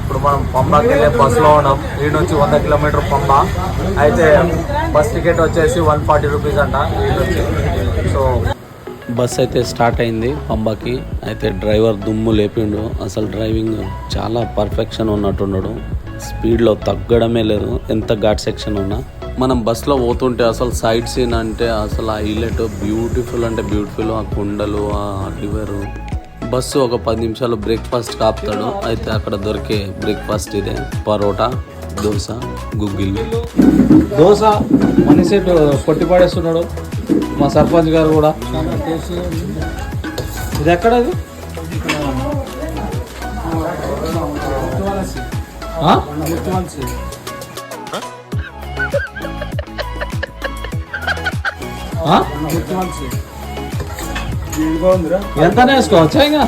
ఇప్పుడు మనం పంబాకి వెళ్ళే బస్సులో ఉన్నాం. ఈ నుంచి 100 కిలోమీటర్ పంబా. అయితే బస్ టికెట్ వచ్చేసి 140 రూపీస్ అంట ఈ నుంచి. సో బస్ అయితే స్టార్ట్ అయింది పంబాకి. అయితే డ్రైవర్ దుమ్ము లేపిండు. అసలు డ్రైవింగ్ చాలా పర్ఫెక్షన్ ఉన్నట్టున్నాడు. స్పీడ్లో తగ్గడమే లేదు ఎంత ఘాట్ సెక్షన్ ఉన్నా. మనం బస్సులో పోతుంటే అసలు సైడ్ సీన్ అంటే అసలు హైలైట్, బ్యూటిఫుల్ అంటే బ్యూటిఫుల్. ఆ కొండలు, ఆ రివర్. బస్సు ఒక 10 నిమిషాలు బ్రేక్ఫాస్ట్ కాపుతాడు. అయితే అక్కడ దొరికే బ్రేక్ఫాస్ట్ ఇదే, పరోటా, దోశ, గుగ్గిళ్ళు. దోశ మనిషి కొట్టి పడేస్తున్నాడు మా సర్పంచ్ గారు కూడా. ఇది ఎక్కడది? ఎంత వేసుకోవచ్చా ఇంకా?